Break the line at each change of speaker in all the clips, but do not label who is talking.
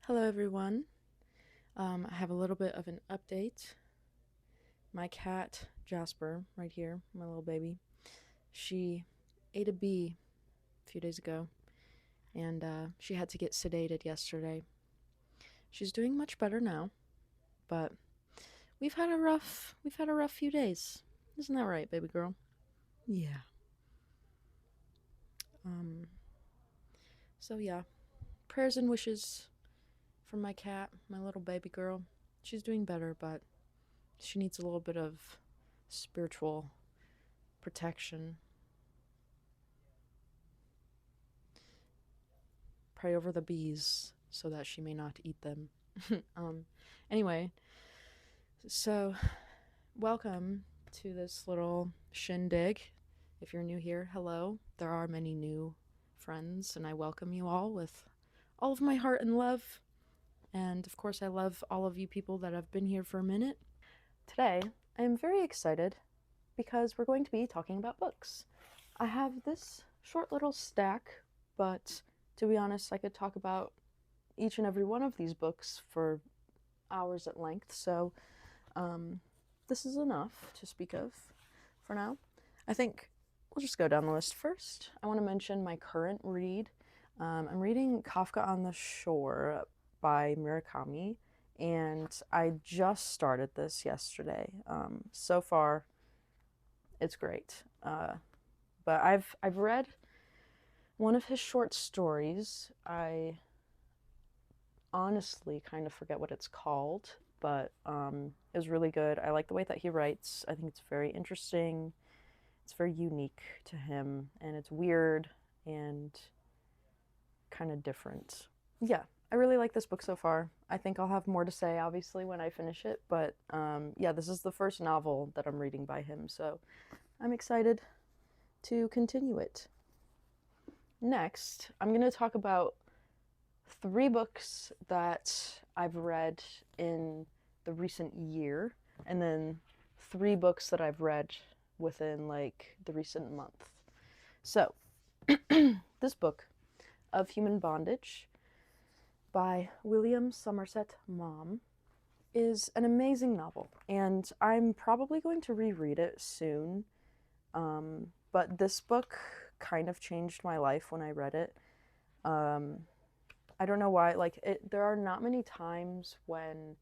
Hello, everyone. I have a little bit of an update. My cat, Jasper, right here, my little baby, she ate a bee a few days ago, and she had to get sedated yesterday. She's doing much better now, but we've had a rough few days. Isn't that right, baby girl? Yeah. Um. So yeah, prayers and wishes for my cat, my little baby girl. She's doing better, but she needs a little bit of spiritual protection. Pray over the bees so that she may not eat them. um, anyway, so welcome to this little shindig. If you're new here, hello. There are many new friends, and I welcome you all with all of my heart and love. And of course, I love all of you people that have been here for a minute. Today, I am very excited because we're going to be talking about books. I have this short little stack, but to be honest, I could talk about each and every one of these books for hours at length, so this is enough to speak of for now. I think we'll just go down the list first. I want to mention my current read. I'm reading Kafka on the Shore by Murakami, and I just started this yesterday. So far, it's great. But I've read one of his short stories. I honestly kind of forget what it's called, but it was really good. I like the way that he writes. I think it's very interesting. It's very unique to him, and it's weird and kind of different. Yeah, I really like this book so far. I think I'll have more to say, obviously, when I finish it, but yeah, this is the first novel that I'm reading by him, so I'm excited to continue it. Next, I'm going to talk about three books that I've read in the recent year, and then three books that I've read within like the recent month. So, this book, Of Human Bondage by William Somerset Maugham, is an amazing novel, and I'm probably going to reread it soon. But this book kind of changed my life when I read it. Um, I don't know why. There are not many times when,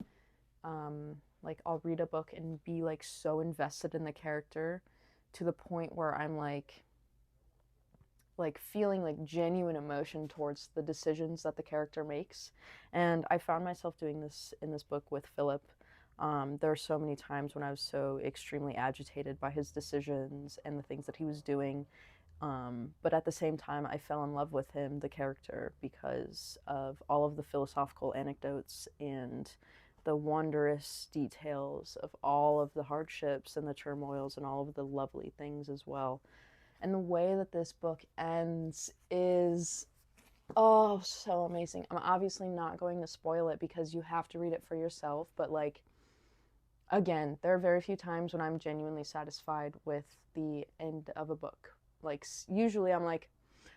like, I'll read a book and be like so invested in the character to the point where I'm like feeling like genuine emotion towards the decisions that the character makes. And I found myself doing this in this book with Philip. There are so many times when I was so extremely agitated by his decisions and the things that he was doing. But at the same time, I fell in love with him, the character, because of all of the philosophical anecdotes and the wondrous details of all of the hardships and the turmoils and all of the lovely things as well. And the way that this book ends is, oh, so amazing. I'm obviously not going to spoil it because you have to read it for yourself, but like, again, there are very few times when I'm genuinely satisfied with the end of a book. Like, usually I'm like,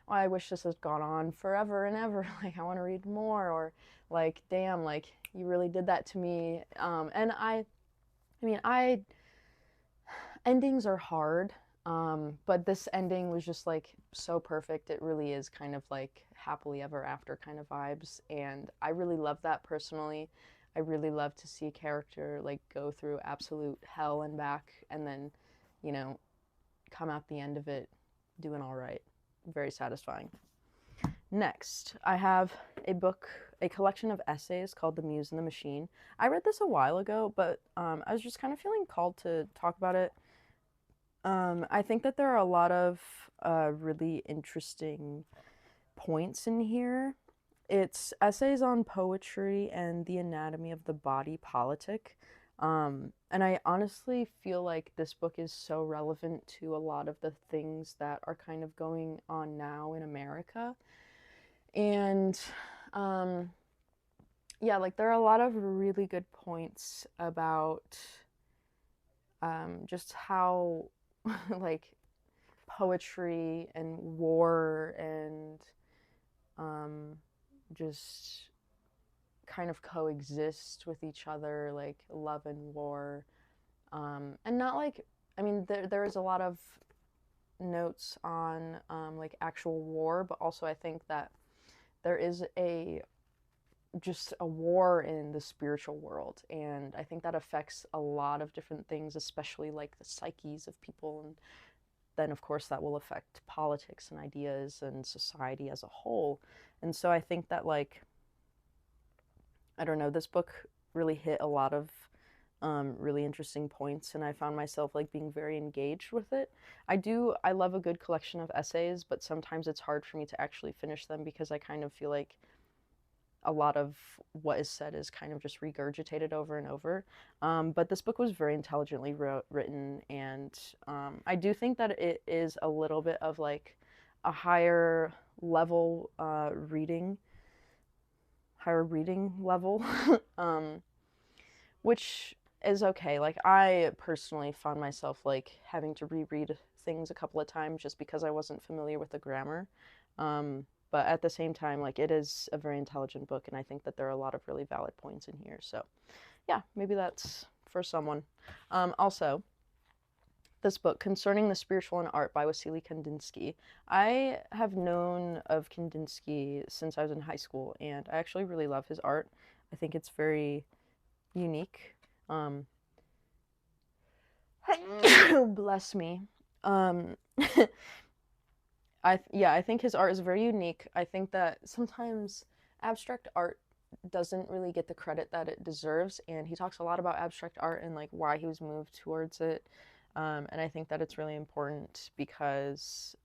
oh, I wish this had gone on forever and ever. Like, I want to read more, or like, damn, like, you really did that to me. And I mean, endings are hard, but this ending was just like so perfect. It really is kind of like happily ever after kind of vibes, and I really love that personally. I really love to see a character like go through absolute hell and back, and then, you know, come out the end of it doing all right. Very satisfying. Next, I have a book, a collection of essays called The Muse and the Machine. I read this a while ago, but I was just kind of feeling called to talk about it. I think that there are a lot of really interesting points in here. It's essays on poetry and the anatomy of the body politic. And I honestly feel like this book is so relevant to a lot of the things that are kind of going on now in America. And um, yeah, like there are a lot of really good points about just how like poetry and war and um, just kind of coexist with each other, like love and war. And not like, I mean, there is a lot of notes on like actual war, but also I think that there is just a war in the spiritual world, and I think that affects a lot of different things, especially like the psyches of people, and then of course that will affect politics and ideas and society as a whole. And so I think that, like, I don't know, this book really hit a lot of really interesting points, and I found myself like being very engaged with it. I love a good collection of essays, but sometimes it's hard for me to actually finish them because I kind of feel like a lot of what is said is kind of just regurgitated over and over. But this book was very intelligently written, and I do think that it is a little bit of like a level reading, higher reading level, which is okay. Like, I personally found myself like having to reread things a couple of times just because I wasn't familiar with the grammar. But at the same time, like, it is a very intelligent book, and I think that there are a lot of really valid points in here. So, yeah, maybe that's for someone. Also, this book, Concerning the Spiritual and Art by Wassily Kandinsky. I have known of Kandinsky since I was in high school, and I actually really love his art. I think it's very unique. Bless me. Um, I think his art is very unique. I think that sometimes abstract art doesn't really get the credit that it deserves, and he talks a lot about abstract art and like why he was moved towards it. And I think that it's really important because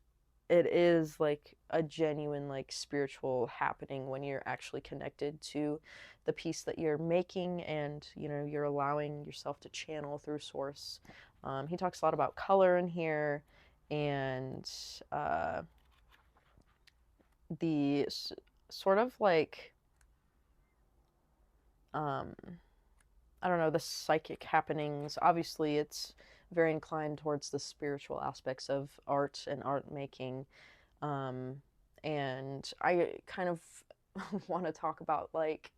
it is like a genuine like spiritual happening when you're actually connected to the piece that you're making, and you know, you're allowing yourself to channel through source. He talks a lot about color in here, and the sort of like um, I don't know, the psychic happenings. Obviously, it's very inclined towards the spiritual aspects of art and art making. Um, and I kind of want to talk about like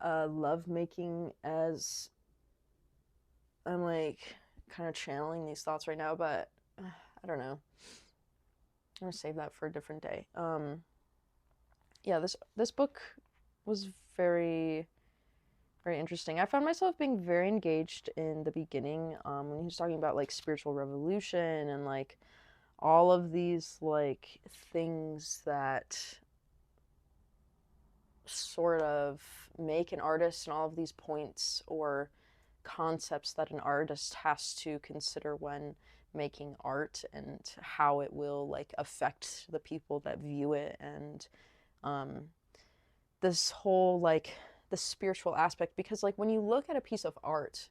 love making, as I'm like kind of channeling these thoughts right now, but I don't know. I'm gonna save that for a different day. Yeah, this book was very very interesting. I found myself being very engaged in the beginning, when he was talking about like spiritual revolution and like all of these like things that sort of make an artist, and all of these points or concepts that an artist has to consider when making art, and how it will like affect the people that view it, and um, this whole like the spiritual aspect. Because like when you look at a piece of art,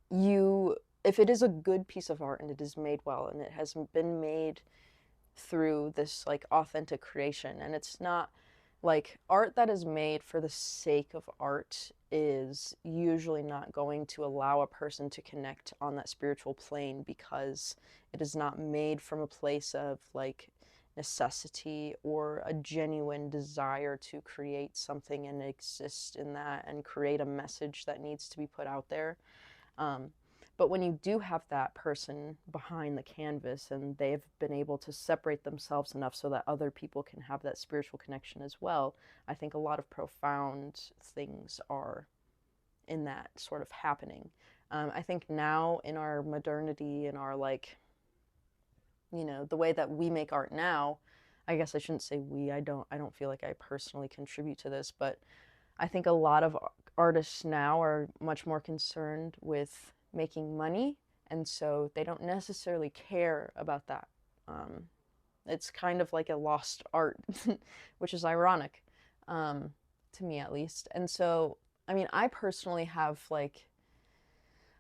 you if it is a good piece of art and it is made well and it has been made through this like authentic creation, and it's not like art that is made for the sake of art is usually not going to allow a person to connect on that spiritual plane, because it is not made from a place of like necessity or a genuine desire to create something and exist in that and create a message that needs to be put out there. Um, but when you do have that person behind the canvas and they've been able to separate themselves enough so that other people can have that spiritual connection as well, I think a lot of profound things are in that sort of happening. I think now in our modernity, in our like, you know, the way that we make art now, I guess I shouldn't say we, I don't feel like I personally contribute to this, but I think a lot of artists now are much more concerned with making money, and so they don't necessarily care about that. Um, it's kind of like a lost art, which is ironic, to me at least. And so, I mean, I personally have like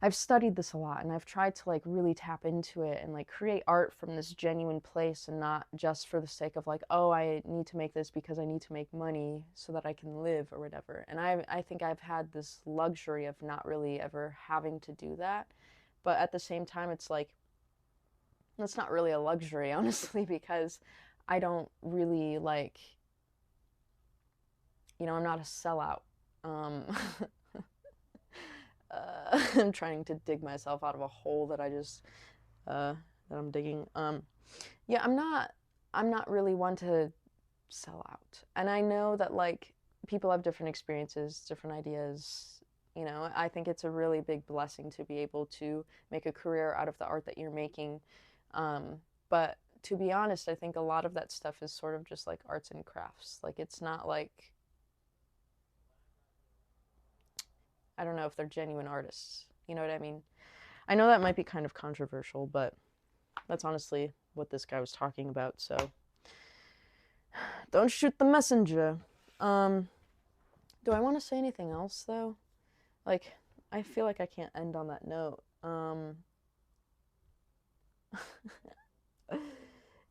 I've studied this a lot, and I've tried to like really tap into it and like create art from this genuine place, and not just for the sake of like, oh, I need to make this because I need to make money so that I can live or whatever. And I think I've had this luxury of not really ever having to do that. But at the same time, it's like that's not really a luxury, honestly, because I don't really like I'm not a sellout. Um, I'm trying to dig myself out of a hole that I just that I'm digging. Yeah, I'm not really one to sell out. And I know that like people have different experiences, different ideas. I think it's a really big blessing to be able to make a career out of the art that you're making. But to be honest, I think a lot of that stuff is sort of just like arts and crafts. Like it's not like, I don't know if they're genuine artists. You know what I mean? I know that might be kind of controversial, but that's honestly what this guy was talking about. So don't shoot the messenger. Um, do I want to say anything else though? Like, I feel like I can't end on that note.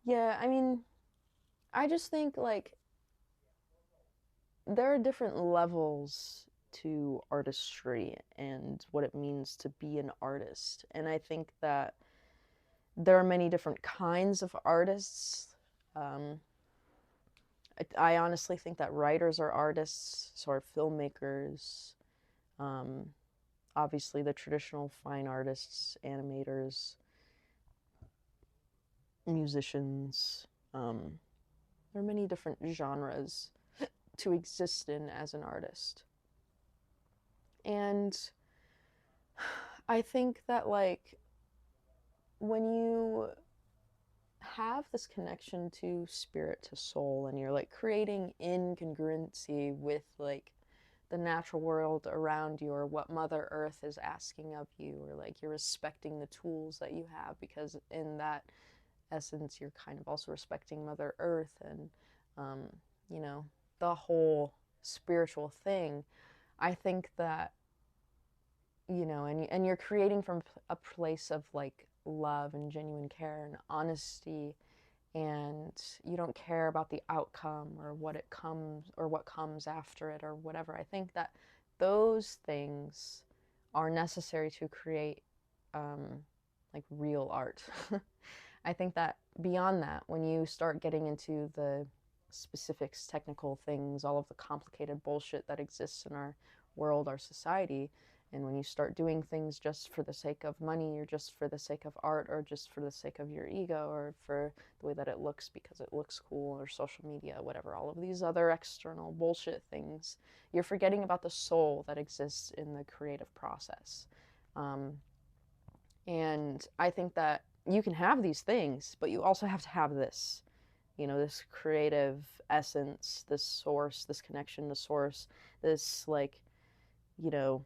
Yeah, I mean, I just think like there are different levels to artistry and what it means to be an artist. And I think that there are many different kinds of artists. Um, I honestly think that writers are artists, so are filmmakers, um, obviously the traditional fine artists, animators, musicians. There are many different genres to exist in as an artist. And I think that, like, when you have this connection to spirit, to soul, and you're like creating incongruency with like the natural world around you or what Mother Earth is asking of you, or like you're respecting the tools that you have, because in that essence, you're kind of also respecting Mother Earth and, um, you know, the whole spiritual thing. I think that, and you're creating from a place of like love and genuine care and honesty, and you don't care about the outcome or what comes after it or whatever. I think that those things are necessary to create um, like real art. I think that beyond that, when you start getting into the specifics, technical things, all of the complicated bullshit that exists in our world, our society, and when you start doing things just for the sake of money or just for the sake of art or just for the sake of your ego or for the way that it looks because it looks cool or social media, whatever, all of these other external bullshit things, you're forgetting about the soul that exists in the creative process. Um, and I think that you can have these things, but you also have to have this, this creative essence, this source, this connection to source, this like, you know,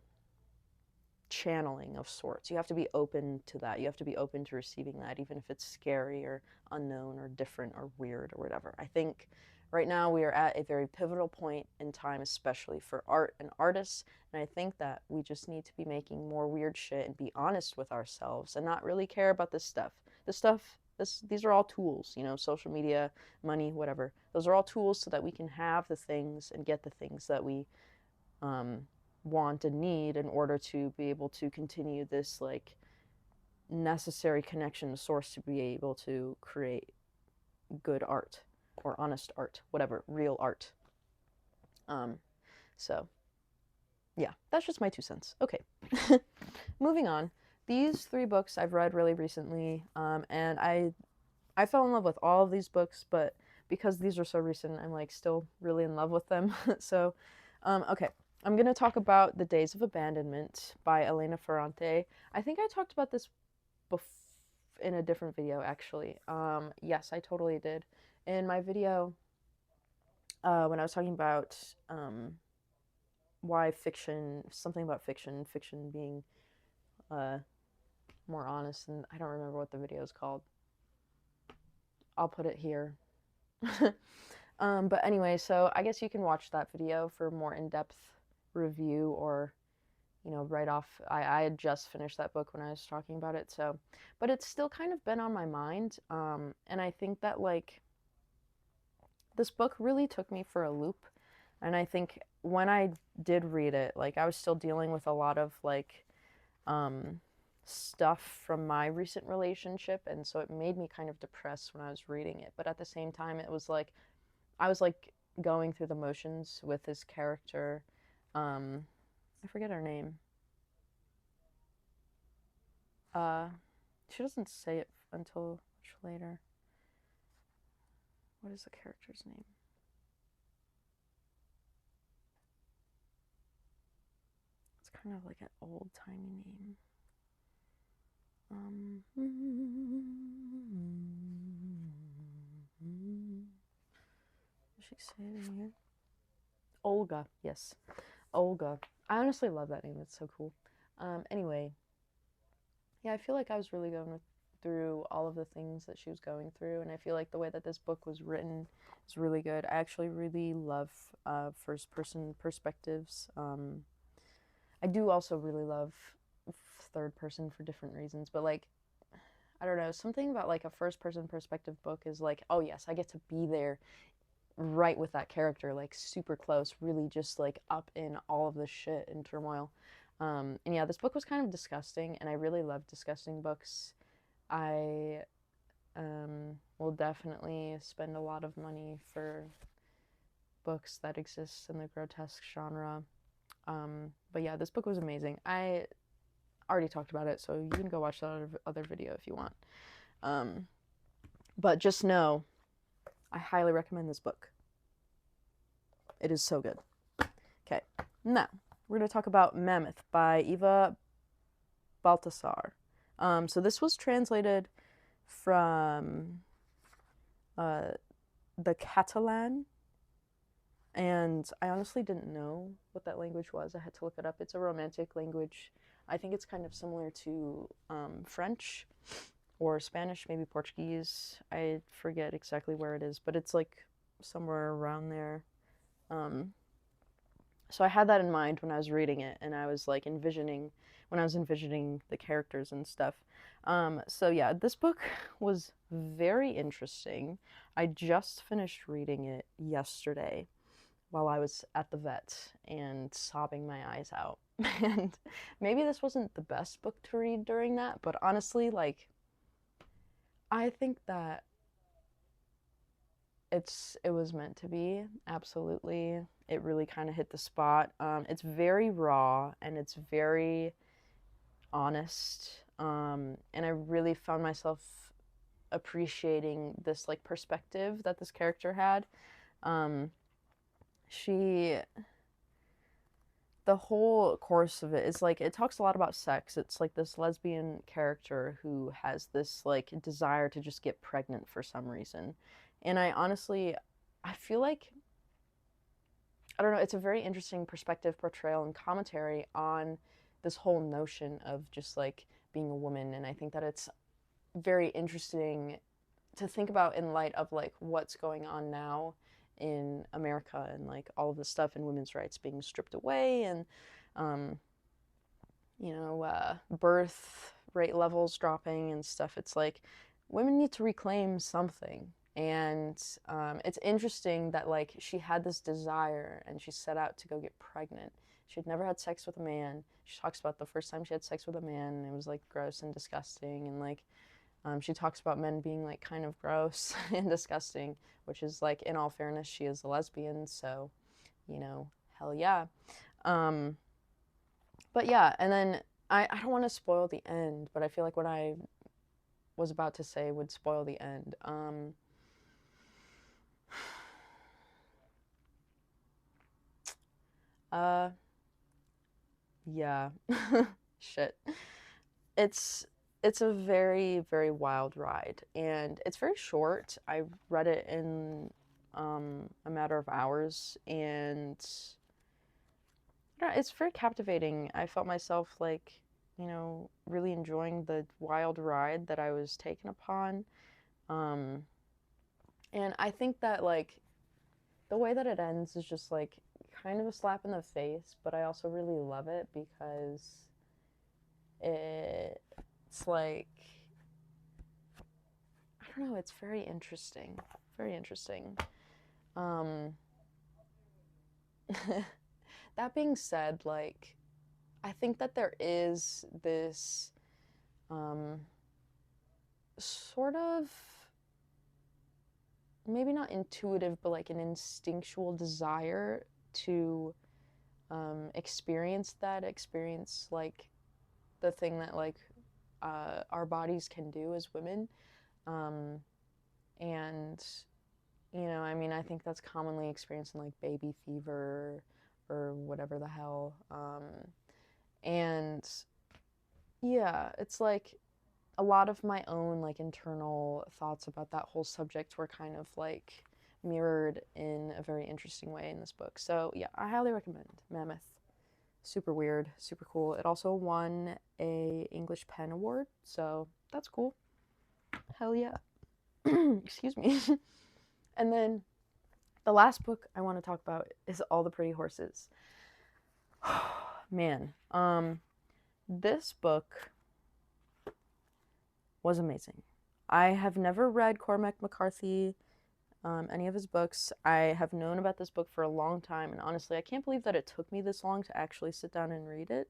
channeling of sorts. You have to be open to that. You have to be open to receiving that, even if it's scary or unknown or different or weird or whatever. I think right now we are at a very pivotal point in time, especially for art and artists. And I think that we just need to be making more weird shit and be honest with ourselves and not really care about this stuff. These are all tools, social media, money, whatever. Those are all tools so that we can have the things and get the things that we um, want and need in order to be able to continue this like necessary connection to source to be able to create good art or honest art, whatever, real art. Um, so yeah, that's just my 2 cents. Okay, moving on. These 3 books I've read really recently, and I fell in love with all of these books, but because these are so recent, I'm like still really in love with them. So, okay, I'm going to talk about The Days of Abandonment by Elena Ferrante. I think I talked about this in a different video, actually. Yes, I totally did. In my video, when I was talking about why something about fiction being more honest, and I don't remember what the video is called. I'll put it here. But anyway, so I guess you can watch that video for more in-depth review or, right off. I had just finished that book when I was talking about it, so, but it's still kind of been on my mind. And I think that, like, this book really took me for a loop. And I think when I did read it, like, I was still dealing with a lot of, like, stuff from my recent relationship, and so it made me kind of depressed when I was reading it. But at the same time, it was like, I was like going through the motions with his character. I forget her name. She doesn't say it until much later. What is the character's name? It's kind of like an old-timey name. Does she say it in here? Olga, yes. Olga. I honestly love that name. It's so cool. Anyway, yeah, I feel like I was really going through all of the things that she was going through, and I feel like the way that this book was written is really good. I actually really love first-person perspectives. I do also really love third person for different reasons, but like, I don't know, something about like a first person perspective book is like, oh yes, I get to be there right with that character, like super close, really just like up in all of the shit and turmoil. And yeah, this book was kind of disgusting, and I really love disgusting books. I will definitely spend a lot of money for books that exist in the grotesque genre. But yeah, this book was amazing. I already talked about it, so you can go watch that other video if you want. But just know, I highly recommend this book. It is so good. Okay, now we're going to talk about Mammoth by Eva Baltasar. So this was translated from the Catalan, and I honestly didn't know what that language was. I had to look it up. It's a Romantic language. I think it's kind of similar to French or Spanish, maybe Portuguese. I forget exactly where it is, but it's like somewhere around there. So I had that in mind when I was reading it, and I was like envisioning the characters and stuff. So yeah, this book was very interesting. I just finished reading it yesterday while I was at the vet and sobbing my eyes out. And maybe this wasn't the best book to read during that, but honestly, like, I think that it was meant to be. Absolutely, it really kind of hit the spot. It's very raw and it's very honest, and I really found myself appreciating this like perspective that this character had. She The whole course of it is like, it talks a lot about sex. It's like this lesbian character who has this like desire to just get pregnant for some reason. And I feel like, I don't know, it's a very interesting perspective, portrayal, and commentary on this whole notion of just like being a woman. And I think that it's very interesting to think about in light of like what's going on now in America and like all of the stuff in women's rights being stripped away, and birth rate levels dropping and stuff. It's like women need to reclaim something. And it's interesting that like she had this desire and she set out to go get pregnant. She had never had sex with a man. She talks about the first time she had sex with a man, and it was like gross and disgusting, and like she talks about men being like kind of gross and disgusting, which is like, in all fairness, she is a lesbian, so, hell yeah. But yeah, and then I don't want to spoil the end, but I feel like what I was about to say would spoil the end. Yeah. Shit. It's it's a very, very wild ride, and it's very short. I read it in a matter of hours, and it's very captivating. I felt myself like, really enjoying the wild ride that I was taken upon. Um, and I think that like the way that it ends is just like kind of a slap in the face, but I also really love it because it's like, I don't know, it's very interesting. Very interesting. Um, that being said, like, I think that there is this sort of maybe not intuitive, but like an instinctual desire to experience like the thing that like our bodies can do as women. Um, and I mean, I think that's commonly experienced in like baby fever or whatever the hell. And yeah, it's like a lot of my own like internal thoughts about that whole subject were kind of like mirrored in a very interesting way in this book. So yeah, I highly recommend Mammoth. Super weird, super cool. It also won a English Pen Award, so that's cool. Hell yeah. Excuse me. And then the last book I want to talk about is All the Pretty Horses. Man, this book was amazing. I have never read Cormac McCarthy, any of his books. I have known about this book for a long time, and honestly, I can't believe that it took me this long to actually sit down and read it.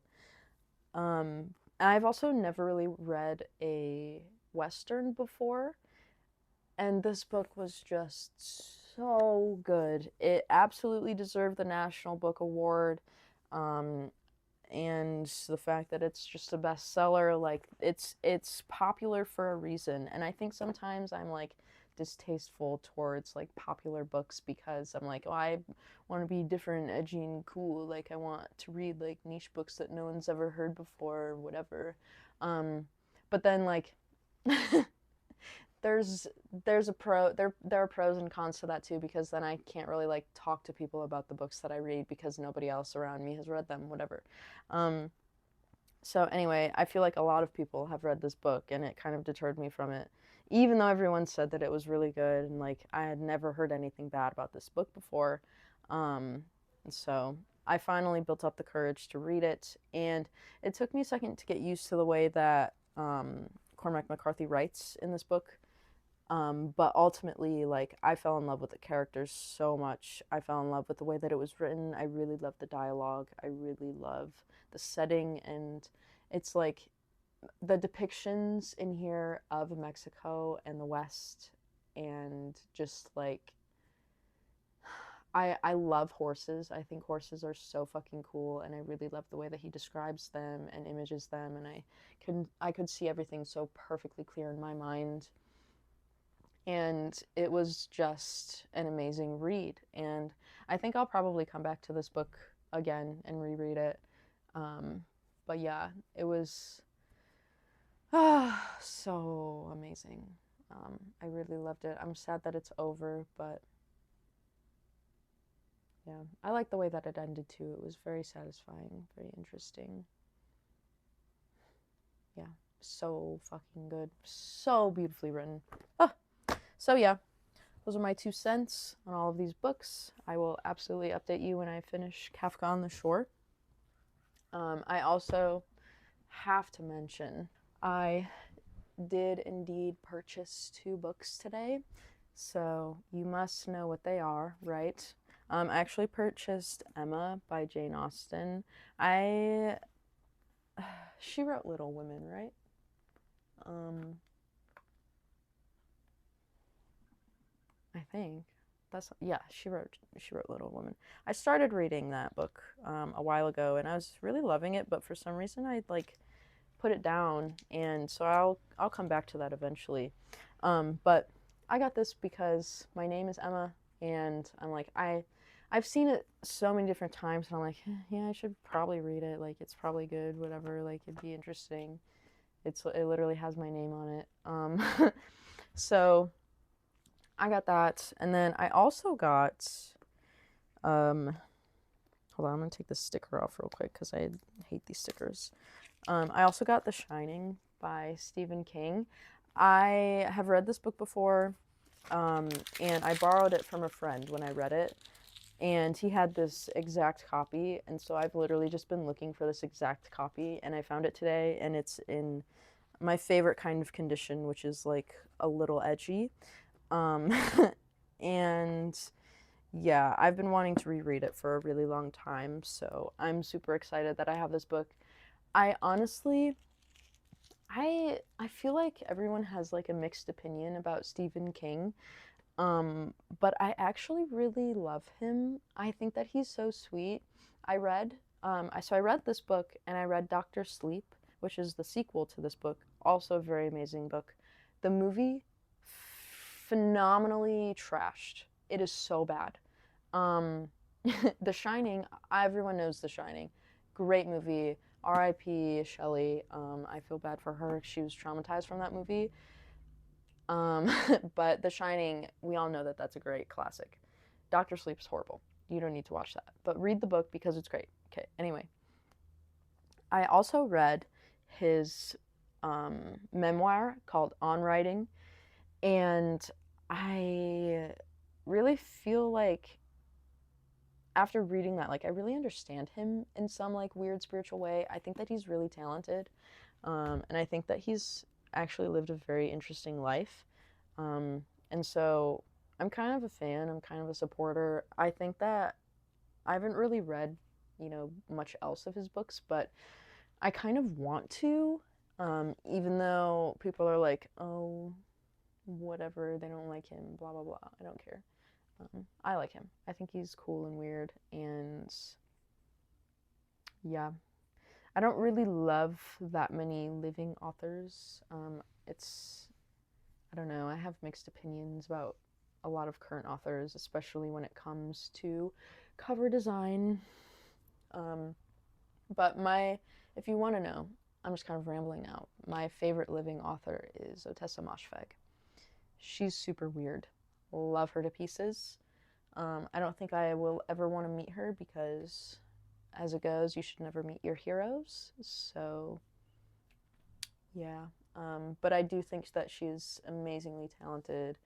I've also never really read a Western before, and this book was just so good. It absolutely deserved the National Book Award. And the fact that it's just a bestseller, like it's popular for a reason. And I think sometimes I'm like distasteful towards like popular books because I'm like, oh, I want to be different, edgy, and cool. Like I want to read like niche books that no one's ever heard before or whatever. But then like there's there are pros and cons to that too, because then I can't really like talk to people about the books that I read because nobody else around me has read them, whatever. Um, so anyway, I feel like a lot of people have read this book and it kind of deterred me from it. Even though everyone said that it was really good and like I had never heard anything bad about this book before. So I finally built up the courage to read it, and it took me a second to get used to the way that Cormac McCarthy writes in this book. But ultimately, like, I fell in love with the characters so much. I fell in love with the way that it was written. I really love the dialogue. I really love the setting. And it's like the depictions in here of Mexico and the West, and just like, I love horses. I think horses are so fucking cool, and I really love the way that he describes them and images them. And I could see everything so perfectly clear in my mind, and it was just an amazing read. And I think I'll probably come back to this book again and reread it. But yeah, it was so amazing. I really loved it. I'm sad that it's over, but yeah, I like the way that it ended too. It was very satisfying, very interesting. Yeah, so fucking good, so beautifully written. Ah. So yeah, those are my 2 cents on all of these books. I will absolutely update you when I finish Kafka on the Shore. I also have to mention, I did indeed purchase 2 books today, so you must know what they are, right? I actually purchased Emma by Jane Austen. She wrote Little Women, right? I think she wrote Little Women. I started reading that book a while ago, and I was really loving it, but for some reason I like put it down, and so I'll come back to that eventually. But I got this because my name is Emma, and I'm like I've seen it so many different times, and I'm like, yeah, I should probably read it. Like it's probably good, whatever. Like it'd be interesting. It literally has my name on it. So I got that, and then I also got, hold on, I'm gonna take this sticker off real quick because I hate these stickers. I also got The Shining by Stephen King. I have read this book before, and I borrowed it from a friend when I read it, and he had this exact copy, and so I've literally just been looking for this exact copy, and I found it today, and it's in my favorite kind of condition, which is like a little edgy. Um, and yeah, I've been wanting to reread it for a really long time, so I'm super excited that I have this book. I honestly, I feel like everyone has like a mixed opinion about Stephen King. But I actually really love him. I think that he's so sweet. I read this book and I read Doctor Sleep, which is the sequel to this book, also a very amazing book. The movie, phenomenally trashed. It is so bad. Um, The Shining, everyone knows The Shining. Great movie. R.I.P. Shelley. I feel bad for her. She was traumatized from that movie. Um, but The Shining, we all know that that's a great classic. Doctor Sleep's horrible. You don't need to watch that. But read the book because it's great. Okay, anyway. I also read his memoir called On Writing, and I really feel like after reading that, like I really understand him in some like weird spiritual way. I think that he's really talented, and I think that he's actually lived a very interesting life. And so I'm kind of a fan. I'm kind of a supporter. I think that I haven't really read, much else of his books, but I kind of want to, even though people are like, oh, whatever, they don't like him, blah, blah, blah. I don't care. I like him. I think he's cool and weird. And yeah, I don't really love that many living authors. I don't know, I have mixed opinions about a lot of current authors, especially when it comes to cover design. Um, but if you want to know, I'm just kind of rambling now. My favorite living author is Otessa Moshfegh. She's super weird. Love her to pieces. I don't think I will ever want to meet her because, as it goes, you should never meet your heroes. So, yeah. But I do think that she's amazingly talented,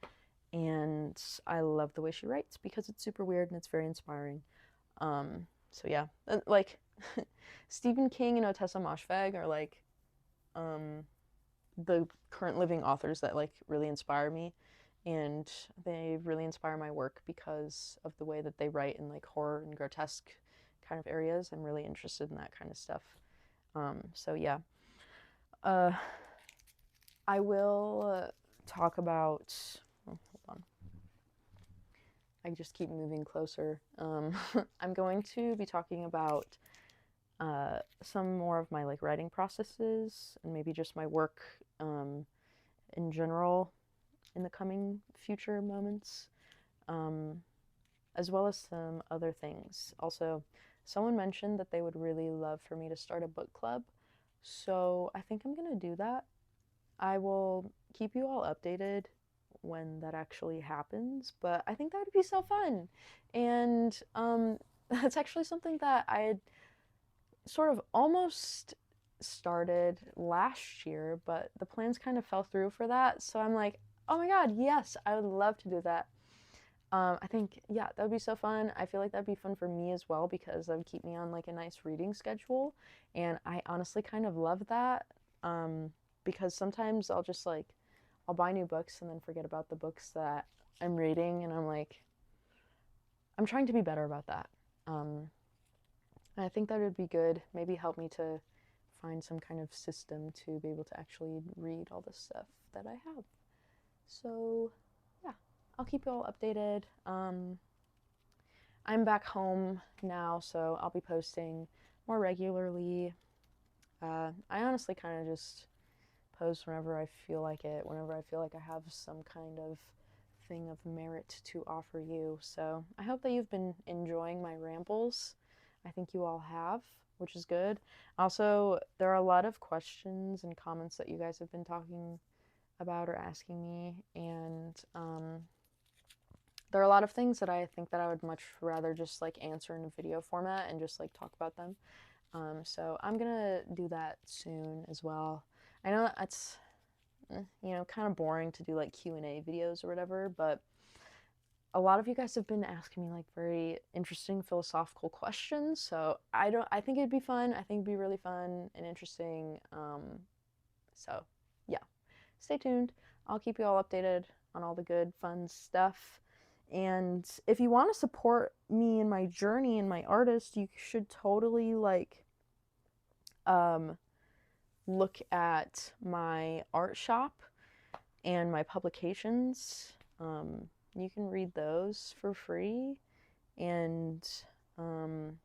and I love the way she writes because it's super weird and it's very inspiring. So yeah, like Stephen King and Otessa Moshfegh are like the current living authors that like really inspire me, and they really inspire my work because of the way that they write in like horror and grotesque kind of areas. I'm really interested in that kind of stuff. So yeah, uh, I will talk about. Oh, hold on. I just keep moving closer. I'm going to be talking about some more of my like writing processes and maybe just my work in general in the coming future moments, um, as well as some other things. Also, someone mentioned that they would really love for me to start a book club, so I think I'm gonna do that. I will keep you all updated when that actually happens, but I think that would be so fun. And that's actually something that I had sort of almost started last year, but the plans kind of fell through for that. So I'm like, oh my god, yes, I would love to do that. I think, yeah, that would be so fun. I feel like that'd be fun for me as well because that would keep me on like a nice reading schedule. And I honestly kind of love that because sometimes I'll buy new books and then forget about the books that I'm reading. And I'm like, I'm trying to be better about that. And I think that would be good. Maybe help me to find some kind of system to be able to actually read all the stuff that I have. So, yeah, I'll keep you all updated. I'm back home now, so I'll be posting more regularly. I honestly kind of just post whenever I feel like it, whenever I feel like I have some kind of thing of merit to offer you. So I hope that you've been enjoying my rambles. I think you all have, which is good. Also, there are a lot of questions and comments that you guys have been talking about or asking me, and there are a lot of things that I think that I would much rather just like answer in a video format and just like talk about them. So I'm gonna do that soon as well. I know that's kind of boring to do like Q&A videos or whatever, but a lot of you guys have been asking me like very interesting philosophical questions, so I think it'd be fun. I think it'd be really fun and interesting. So yeah, stay tuned. I'll keep you all updated on all the good fun stuff. And if you want to support me in my journey and my artist, you should totally like look at my art shop and my publications. you can read those for free, and um,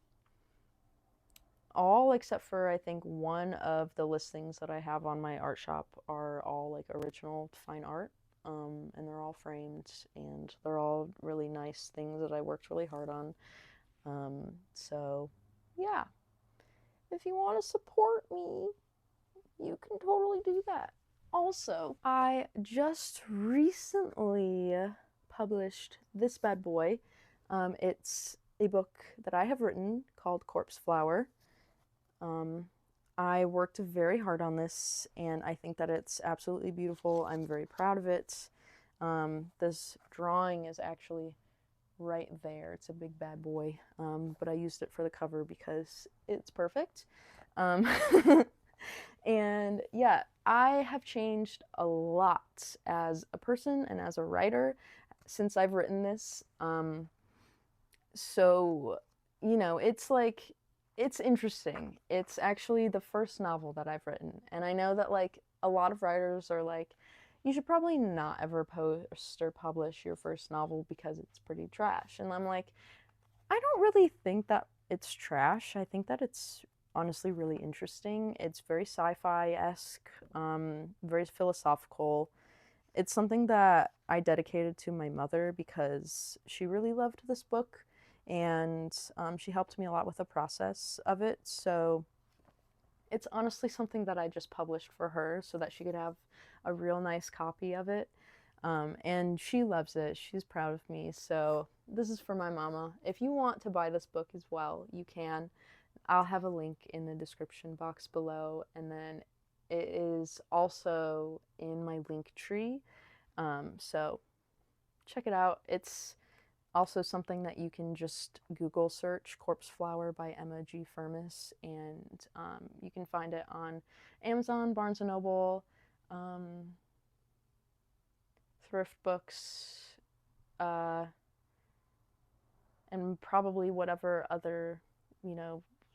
all except for I think one of the listings that I have on my art shop are all like original fine art. And they're all framed, and they're all really nice things that I worked really hard on. So yeah, if you want to support me, you can totally do that. Also, I just recently published this bad boy. It's a book that I have written called Corpse Flower. I worked very hard on this, and I think that it's absolutely beautiful. I'm very proud of it. This drawing is actually right there. It's a big bad boy, but I used it for the cover because it's perfect. Um, and yeah, I have changed a lot as a person and as a writer since I've written this. So, it's like, it's interesting. It's actually the first novel that I've written. And I know that, like, a lot of writers are like, you should probably not ever post or publish your first novel because it's pretty trash. And I'm like, I don't really think that it's trash. I think that it's honestly really interesting. It's very sci-fi-esque, very philosophical. It's something that I dedicated to my mother because she really loved this book, and she helped me a lot with the process of it. So it's honestly something that I just published for her so that she could have a real nice copy of it. And she loves it. She's proud of me. So this is for my mama. If you want to buy this book as well, you can. I'll have a link in the description box below, and then it is also in my link tree. So check it out. It's also something that you can just Google search Corpse Flower by Emma G. Firmus, and you can find it on Amazon, Barnes & Noble, thrift books, and probably whatever other,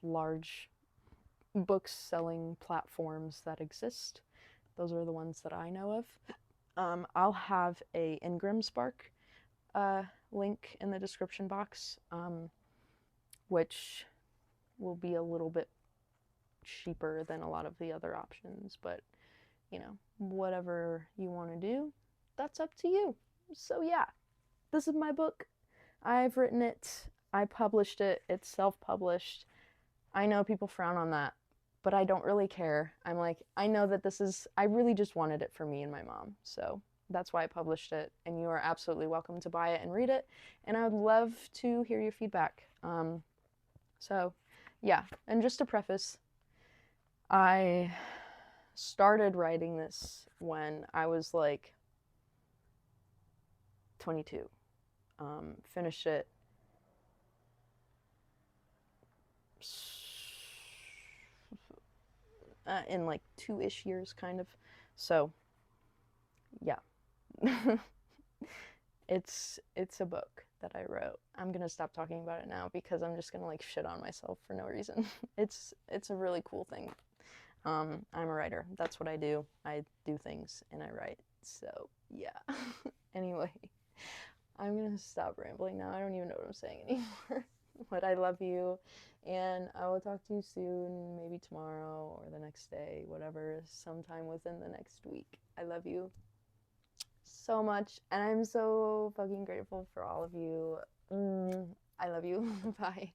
large book selling platforms that exist. Those are the ones that I know of. I'll have a Ingram Spark link in the description box, which will be a little bit cheaper than a lot of the other options, but whatever you want to do, that's up to you. So yeah, this is my book. I've written it, I published it, it's self-published. I know people frown on that, but I don't really care. I'm like, I know that I really just wanted it for me and my mom. So that's why I published it, and you are absolutely welcome to buy it and read it. And I would love to hear your feedback. So yeah, and just to preface, I started writing this when I was like 22. Finished it in like 2-ish years, kind of. So yeah. it's a book that I wrote. I'm gonna stop talking about it now because I'm just gonna like shit on myself for no reason. It's a really cool thing. I'm a writer. That's what I do. I do things and I write. So yeah. Anyway, I'm gonna stop rambling now. I don't even know what I'm saying anymore. But I love you, and I will talk to you soon, maybe tomorrow or the next day, whatever, sometime within the next week. I love you so much, and I'm so fucking grateful for all of you. I love you. Bye.